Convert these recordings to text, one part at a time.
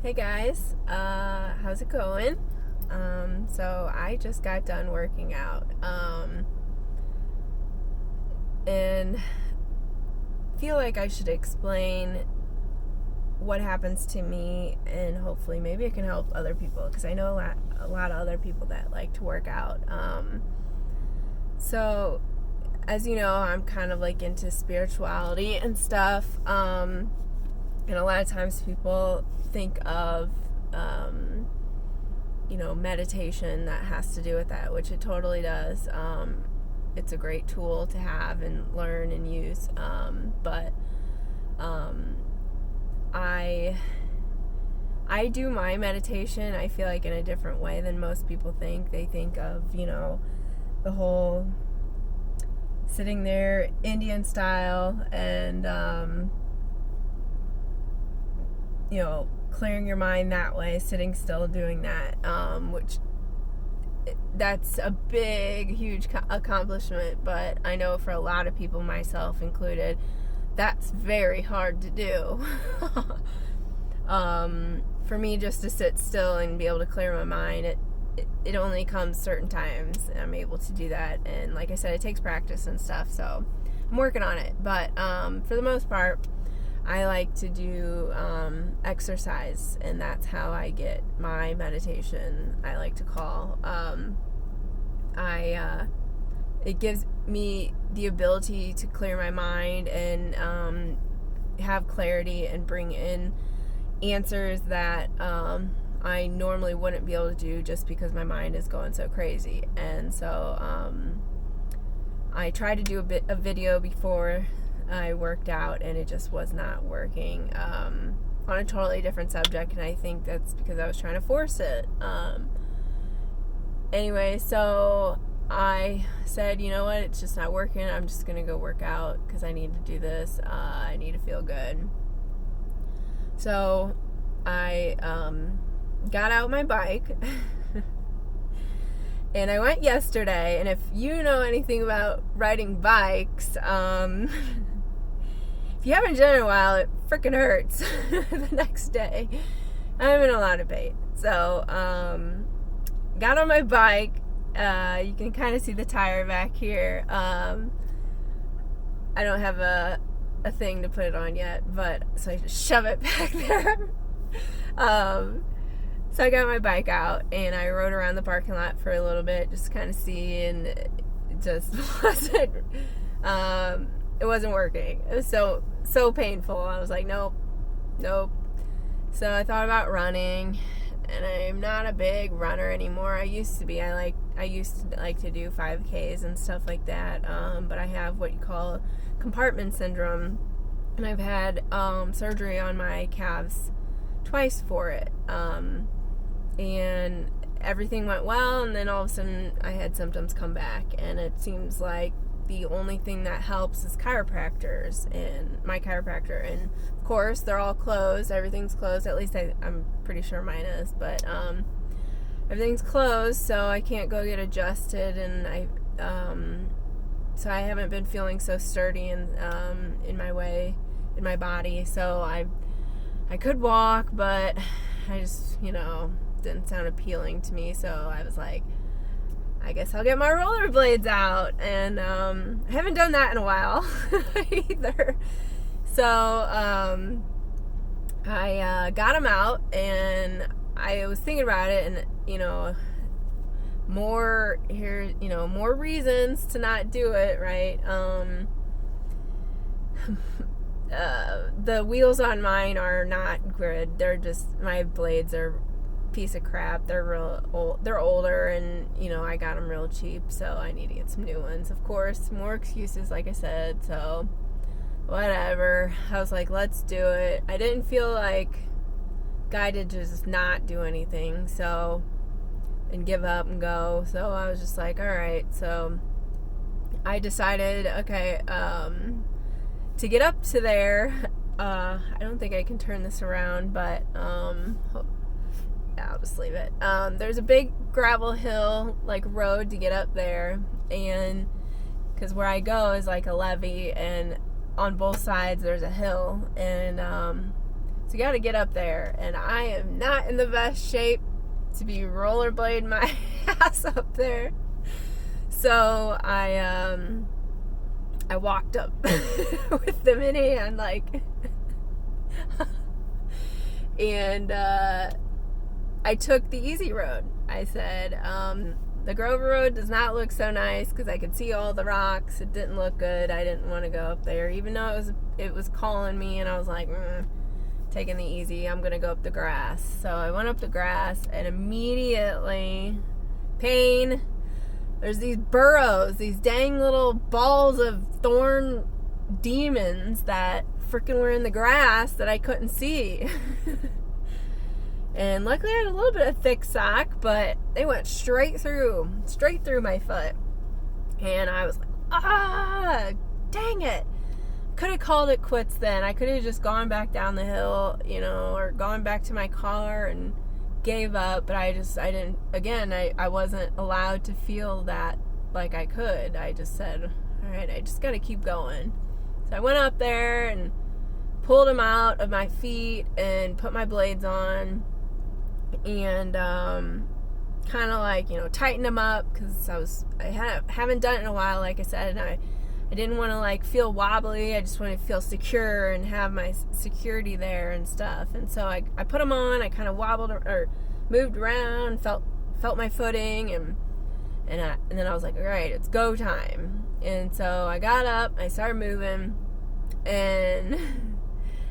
Hey guys, how's it going? So I just got done working out, and feel like I should explain what happens to me, and hopefully maybe it can help other people, because I know a lot of other people that like to work out. So as you know, I'm kind of like into spirituality and stuff, and a lot of times people think of meditation that has to do with that, which it totally does. It's a great tool to have and learn and use, but I do my meditation, I feel like, in a different way than most people think. They think of, the whole sitting there Indian style and clearing your mind that way, sitting still, doing that, which that's a big, huge accomplishment, but I know for a lot of people, myself included, that's very hard to do. For me, just to sit still and be able to clear my mind, it only comes certain times, and I'm able to do that, and like I said, it takes practice and stuff, so I'm working on it, but for the most part, I like to do exercise, and that's how I get my meditation, I like to call. It gives me the ability to clear my mind and have clarity and bring in answers that I normally wouldn't be able to do just because my mind is going so crazy. And so I tried to do a video before I worked out, and it just was not working, on a totally different subject, and I think that's because I was trying to force it. Anyway, so I said, you know what, it's just not working, I'm just gonna go work out because I need to do this, I need to feel good. So I got out my bike and I went yesterday, and if you know anything about riding bikes, if you haven't done it in a while, it freaking hurts the next day. I'm in a lot of pain. So, got on my bike. You can kind of see the tire back here. I don't have a thing to put it on yet, but so I just shove it back there. So I got my bike out and I rode around the parking lot for a little bit, just kind of see, and it just wasn't. It wasn't working. It was so painful. I was like, nope. So I thought about running, and I'm not a big runner anymore. I used to be. I used to like to do 5Ks and stuff like that. But I have what you call compartment syndrome, and I've had surgery on my calves twice for it. And everything went well, and then all of a sudden I had symptoms come back, and it seems like the only thing that helps is chiropractors, and my chiropractor, and of course they're all closed. Everything's closed, at least I'm pretty sure mine is, but everything's closed, so I can't go get adjusted, and so I haven't been feeling so sturdy in my body. So I could walk, but I just didn't sound appealing to me, so I was like, I guess I'll get my rollerblades out, and I haven't done that in a while either. So I got them out, and I was thinking about it, and more reasons to not do it, right? The wheels on mine are not good. They're just, my blades are piece of crap. They're real old. They're older, and I got them real cheap, so I need to get some new ones. Of course, more excuses, like I said. So whatever. I was like, let's do it. I didn't feel like guided to just not do anything, and give up and go. So I was just like, all right. So I decided, okay, to get up to there. I don't think I can turn this around, but I'll just leave it. There's a big gravel hill, like road, to get up there, and because where I go is like a levee, and on both sides there's a hill, and So you got to get up there, and I am not in the best shape to be rollerblading my ass up there. So I walked up with them in hand, like, and I took the easy road. I said, the Grover Road does not look so nice because I could see all the rocks. It didn't look good. I didn't want to go up there, even though it was calling me, and I was like, taking the easy. I'm gonna go up the grass. So I went up the grass, and immediately, pain. There's these burrows, these dang little balls of thorn demons that freaking were in the grass that I couldn't see. And luckily I had a little bit of thick sock, but they went straight through my foot. And I was like, dang it. Could have called it quits then. I could have just gone back down the hill, or gone back to my car and gave up. But I didn't, again, I wasn't allowed to feel that like I could. I just said, all right, I just got to keep going. So I went up there and pulled them out of my feet and put my blades on. And kind of like, tighten them up, because I haven't done it in a while, like I said, and I didn't want to like feel wobbly. I just wanted to feel secure and have my security there and stuff. And so I put them on. I kind of wobbled or moved around, felt my footing, and then I was like, all right, it's go time. And so I got up, I started moving, and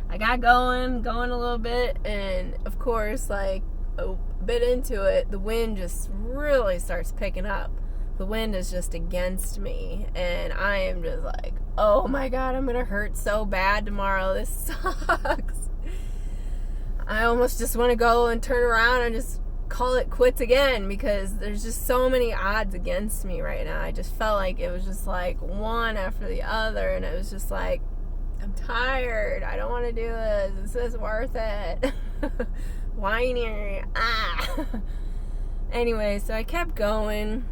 I got going a little bit, and of course, like, a bit into it, the wind just really starts picking up. The wind is just against me, and I am just like, oh my God, I'm gonna hurt so bad tomorrow. This sucks. I almost just want to go and turn around and just call it quits again, because there's just so many odds against me right now. I just felt like it was just like one after the other, and it was just like, I'm tired. I don't want to do this. This is worth it. Whiny. Anyway, so I kept going,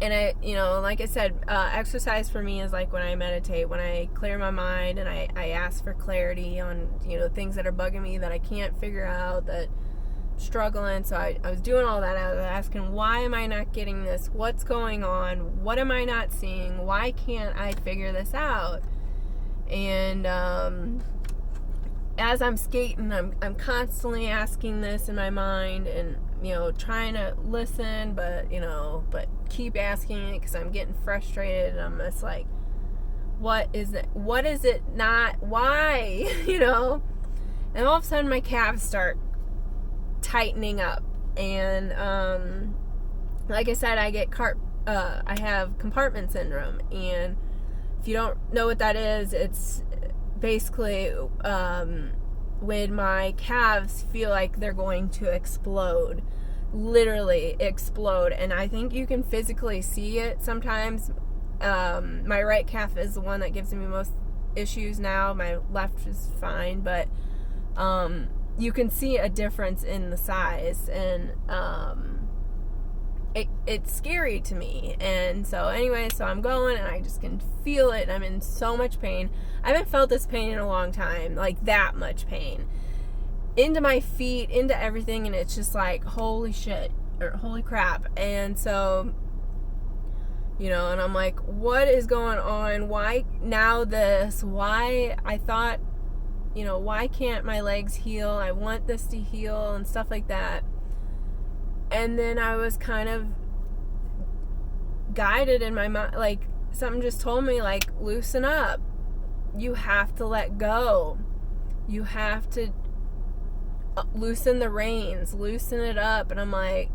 and I, like I said, exercise for me is like when I meditate, when I clear my mind and I ask for clarity on, things that are bugging me that I can't figure out, that I'm struggling. So I was doing all that. I was asking, why am I not getting this? What's going on? What am I not seeing? Why can't I figure this out? And as I'm skating, I'm constantly asking this in my mind, and trying to listen, but keep asking it, because I'm getting frustrated, and I'm just like, what is it not, why? And all of a sudden my calves start tightening up, and like I said, I have compartment syndrome, and if you don't know what that is, it's basically when my calves feel like they're going to explode, literally explode. And I think you can physically see it sometimes. My right calf is the one that gives me most issues now. My left is fine, but you can see a difference in the size, and it's scary to me. And so anyway, so I'm going, and I just can feel it, and I'm in so much pain. I haven't felt this pain in a long time, like that much pain, into my feet, into everything, and it's just like, holy shit, or holy crap. And so, and I'm like, what is going on? Why now this? Why? I thought, why can't my legs heal? I want this to heal and stuff like that. And then I was kind of guided in my mind, like something just told me, like, loosen up. You have to let go. You have to loosen the reins, loosen it up. And I'm like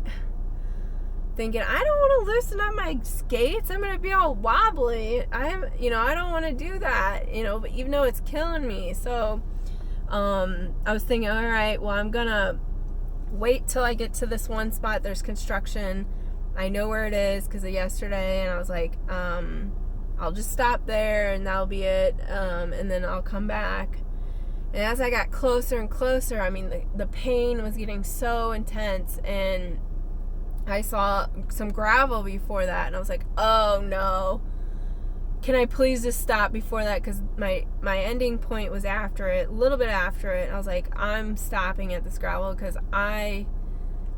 thinking, I don't want to loosen up my skates. I'm going to be all wobbly. I don't want to do that, but even though it's killing me. So I was thinking, all right, well, I'm going to wait till I get to this one spot. There's construction. I know where it is because of yesterday, and I was like, I'll just stop there and that'll be it, and then I'll come back. And as I got closer and closer, I mean, the pain was getting so intense, and I saw some gravel before that, and I was like, oh no. can I please just stop before that? Because my ending point was after it, a little bit after it. I was like, I'm stopping at this gravel because I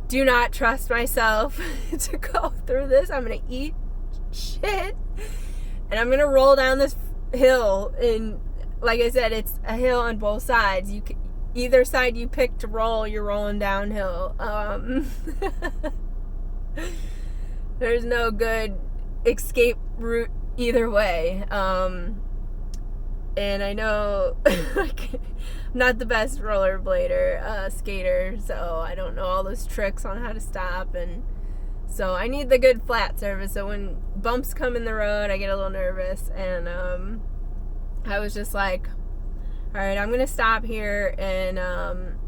do not trust myself to go through this. I'm going to eat shit and I'm going to roll down this hill. And like I said, it's a hill on both sides. Either side you pick to roll, you're rolling downhill. There's no good escape route either way. And I know I'm not the best rollerblader, skater, so I don't know all those tricks on how to stop, and so I need the good flat surface. So when bumps come in the road, I get a little nervous, and I was just like, all right, I'm gonna stop here, and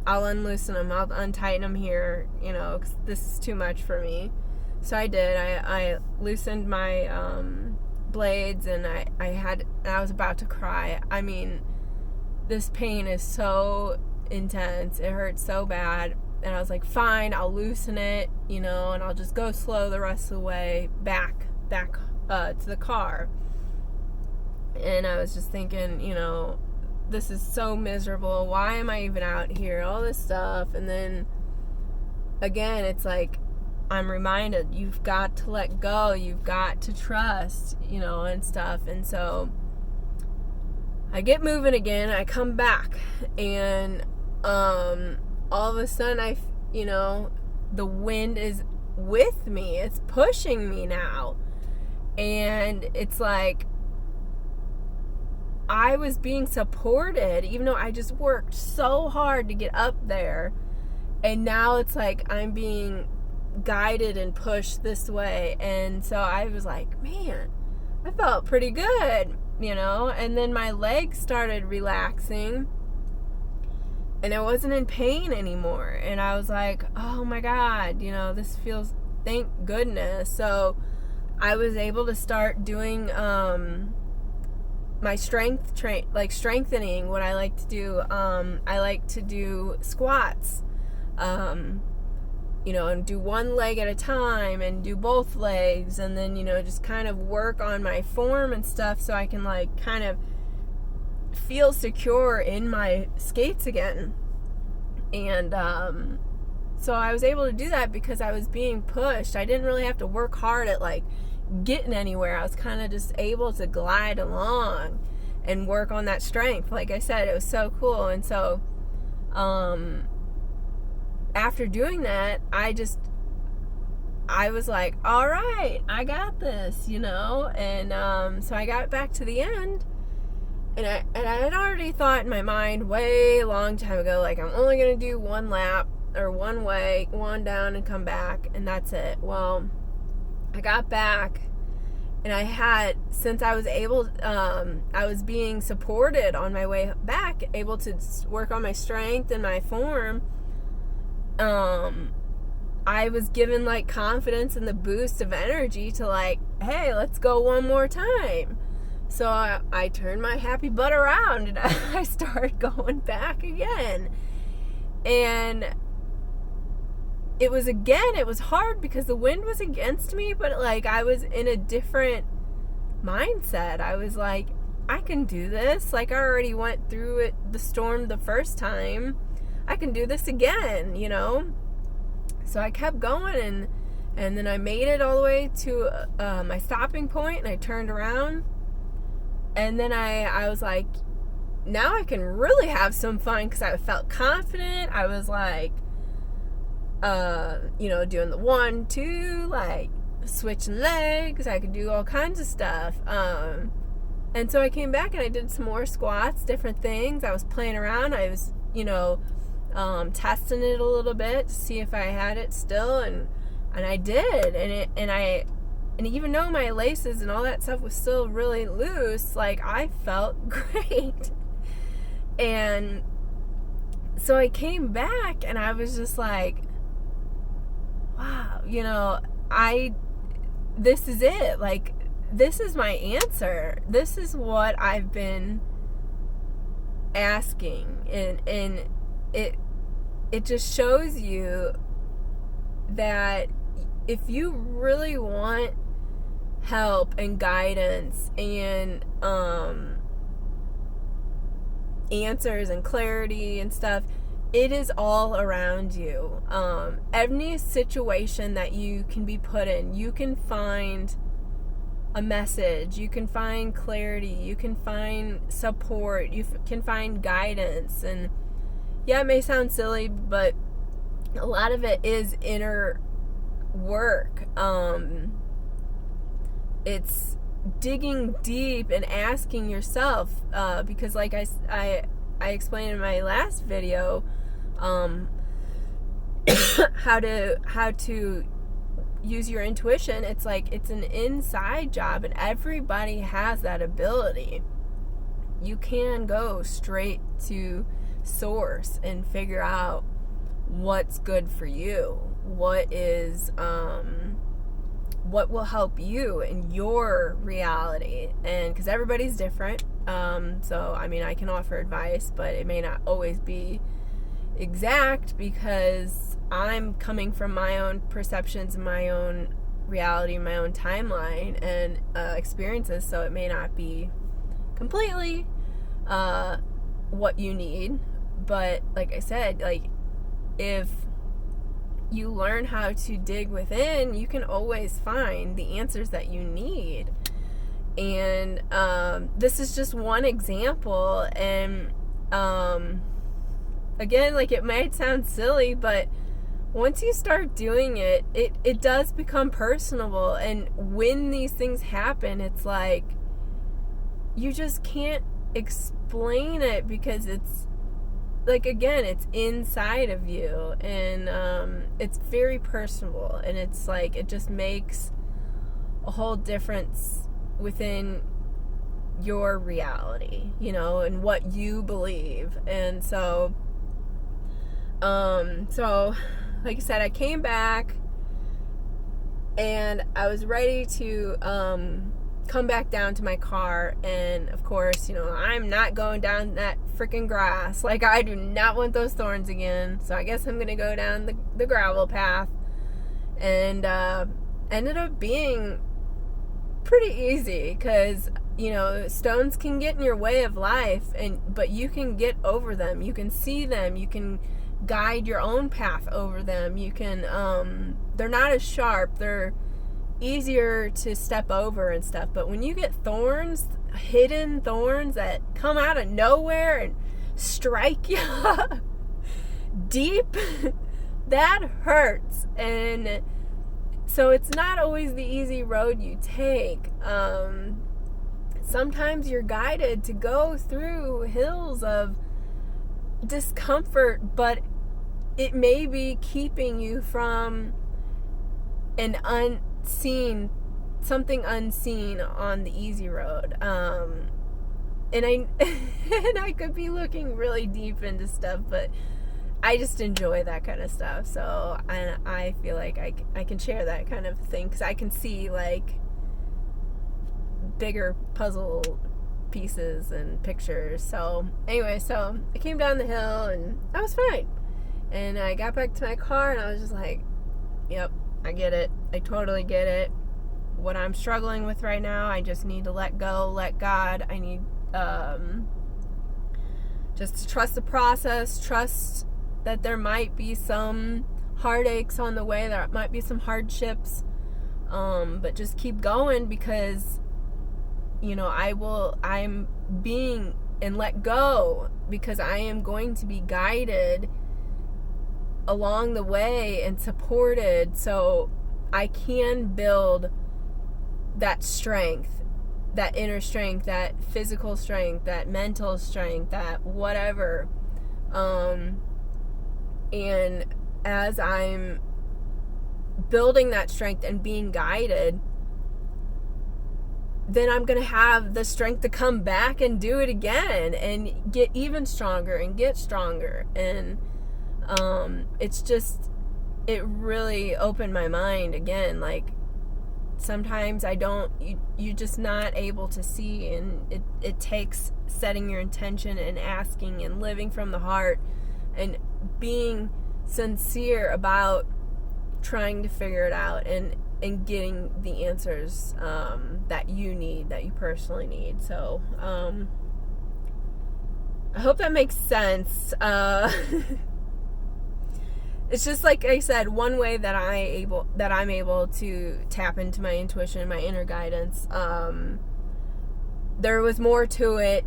I'll unloosen them, I'll untighten them here, you know, 'cause this is too much for me. So I did. I loosened my blades, and I was about to cry. I mean, this pain is so intense. It hurts so bad. And I was like, fine, I'll loosen it, you know, and I'll just go slow the rest of the way back to the car. And I was just thinking, you know, this is so miserable. Why am I even out here? All this stuff. And then again, it's like, I'm reminded, you've got to let go, you've got to trust, you know, and stuff. And so I get moving again, I come back, and all of a sudden you know, the wind is with me, it's pushing me now. And it's like I was being supported, even though I just worked so hard to get up there. And now it's like I'm being guided and pushed this way. And so I was like, man, I felt pretty good, you know. And then my legs started relaxing and I wasn't in pain anymore, and I was like, oh my god, you know, this feels, thank goodness. So I was able to start doing my strengthening, what I like to do. I like to do squats, you know, and do one leg at a time and do both legs, and then, you know, just kind of work on my form and stuff so I can like kind of feel secure in my skates again. And so I was able to do that because I was being pushed. I didn't really have to work hard at like getting anywhere. I was kind of just able to glide along and work on that strength. Like I said, it was so cool. And so after doing that, I was like, all right, I got this, you know. And so I got back to the end, and I had already thought in my mind way long time ago, like, I'm only gonna do one lap or one way, one down and come back, and that's it. Well, I got back, and I had, since I was able, I was being supported on my way back, able to work on my strength and my form. I was given like confidence and the boost of energy to like, hey, let's go one more time. So I turned my happy butt around and I started going back again. And it was hard because the wind was against me, but like I was in a different mindset. I was like, I can do this. Like, I already went through it, the storm, the first time. I can do this again, you know? So I kept going, and then I made it all the way to my stopping point, and I turned around, and then I was like, now I can really have some fun, because I felt confident. I was like, you know, doing the 1, 2, like switching legs. I could do all kinds of stuff. And so I came back and I did some more squats, different things. I was playing around. I was, you know, testing it a little bit to see if I had it still, and I did, and even though my laces and all that stuff was still really loose, like, I felt great. And so I came back and I was just like, wow, you know, this is it. Like, this is my answer. This is what I've been asking. And it just shows you that if you really want help and guidance and answers and clarity and stuff, it is all around you. Any situation that you can be put in, you can find a message, you can find clarity, you can find support, you can find guidance. And yeah, it may sound silly, but a lot of it is inner work. It's digging deep and asking yourself, because like I explained in my last video, how to use your intuition. It's like, it's an inside job, and everybody has that ability. You can go straight to source and figure out what's good for you, what is what will help you in your reality. And because everybody's different, so I mean, I can offer advice, but it may not always be exact, because I'm coming from my own perceptions, my own reality, my own timeline and experiences, so it may not be completely what you need. But like I said, like, if you learn how to dig within, you can always find the answers that you need. And this is just one example. And again, like, it might sound silly, but once you start doing it, it does become personable. And when these things happen, it's like, you just can't explain it, because it's like, again, it's inside of you, and it's very personable, and it's like, it just makes a whole difference within your reality, you know, and what you believe. And so like I said, I came back and I was ready to come back down to my car, and of course, you know, I'm not going down that freaking grass. Like, I do not want those thorns again, so I guess I'm gonna go down the gravel path. And ended up being pretty easy, because, you know, stones can get in your way of life, but you can get over them, you can see them, you can guide your own path over them. You can they're not as sharp, they're easier to step over and stuff. But when you get thorns, hidden thorns that come out of nowhere and strike you deep, that hurts. And so it's not always the easy road you take. Sometimes you're guided to go through hills of discomfort, but it may be keeping you from something unseen on the easy road. And I could be looking really deep into stuff, but I just enjoy that kind of stuff. So I feel like I can share that kind of thing, because I can see, like, bigger puzzle pieces and pictures. So anyway, so I came down the hill and I was fine. And I got back to my car and I was just like, yep, I get it. I totally get it. What I'm struggling with right now, I just need to let go, let God. I need just to trust the process, trust that there might be some heartaches on the way, there might be some hardships, but just keep going, because, you know, I'm being and let go, because I am going to be guided along the way and supported, so I can build that strength, that inner strength, that physical strength, that mental strength, that whatever. And as I'm building that strength and being guided, then I'm going to have the strength to come back and do it again and get even stronger and get stronger. And it's just, it really opened my mind again. Like, sometimes you're just not able to see, and it takes setting your intention and asking and living from the heart and being sincere about trying to figure it out. And and getting the answers that you need, that you personally need. So I hope that makes sense. It's just like I said, one way that I'm able to tap into my intuition, my inner guidance. There was more to it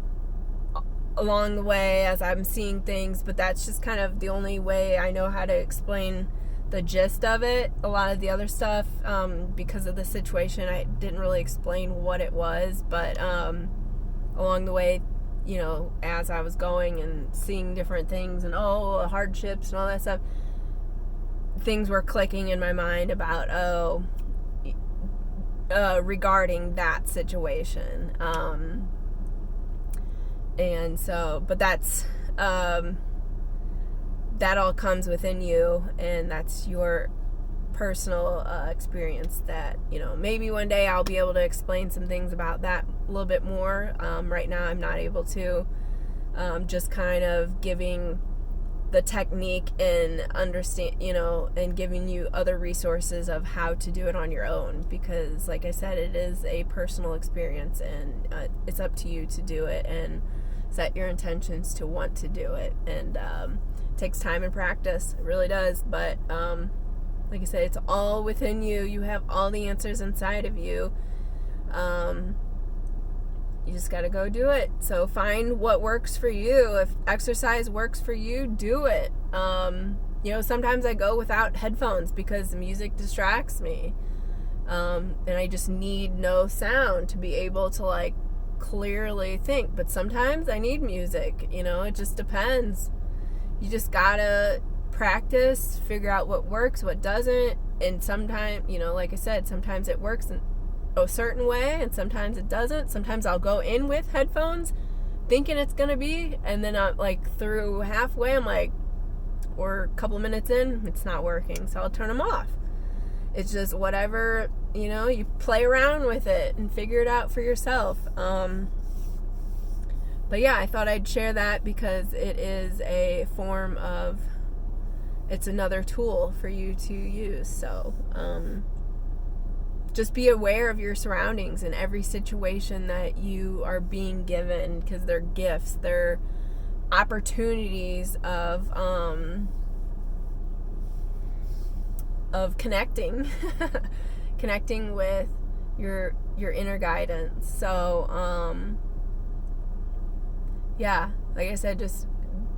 along the way as I'm seeing things, but that's just kind of the only way I know how to explain the gist of it. A lot of the other stuff, because of the situation, I didn't really explain what it was, but along the way, you know, as I was going and seeing different things and hardships and all that stuff, things were clicking in my mind about regarding that situation. And so, but that's that all comes within you, and that's your personal experience. That, you know, maybe one day I'll be able to explain some things about that a little bit more. Right now I'm not able to. Just kind of giving the technique and understand, you know, and giving you other resources of how to do it on your own, because like I said, it is a personal experience, and it's up to you to do it and set your intentions to want to do it. And it takes time and practice, it really does, but like I said, it's all within you. You have all the answers inside of you. You just got to go do it. So find what works for you. If exercise works for you, do it. You know, sometimes I go without headphones because the music distracts me. And I just need no sound to be able to like clearly think. But sometimes I need music, you know, it just depends. You just got to practice, figure out what works, what doesn't. And sometimes, you know, like I said, sometimes it works a certain way and sometimes it doesn't. Sometimes I'll go in with headphones thinking it's gonna be, and then I'm like through halfway I'm like, or a couple minutes in, it's not working, so I'll turn them off. It's just whatever, you know, you play around with it and figure it out for yourself. But yeah, I thought I'd share that because it is a form of, it's another tool for you to use. So just be aware of your surroundings in every situation that you are being given, because they're gifts, they're opportunities of connecting connecting with your inner guidance. So yeah, like I said, just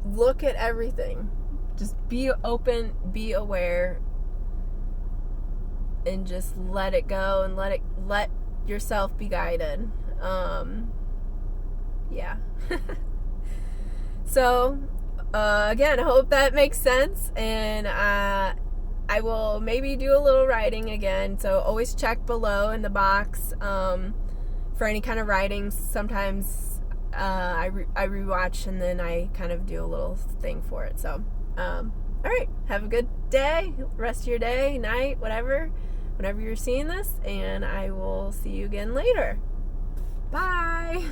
look at everything, just be open, be aware, and just let it go and let yourself be guided. Yeah. So again, I hope that makes sense, and I will maybe do a little writing again, so always check below in the box for any kind of writing. Sometimes I rewatch and then I kind of do a little thing for it. So all right, have a good day, rest of your day, night, whatever, whenever you're seeing this, and I will see you again later. Bye.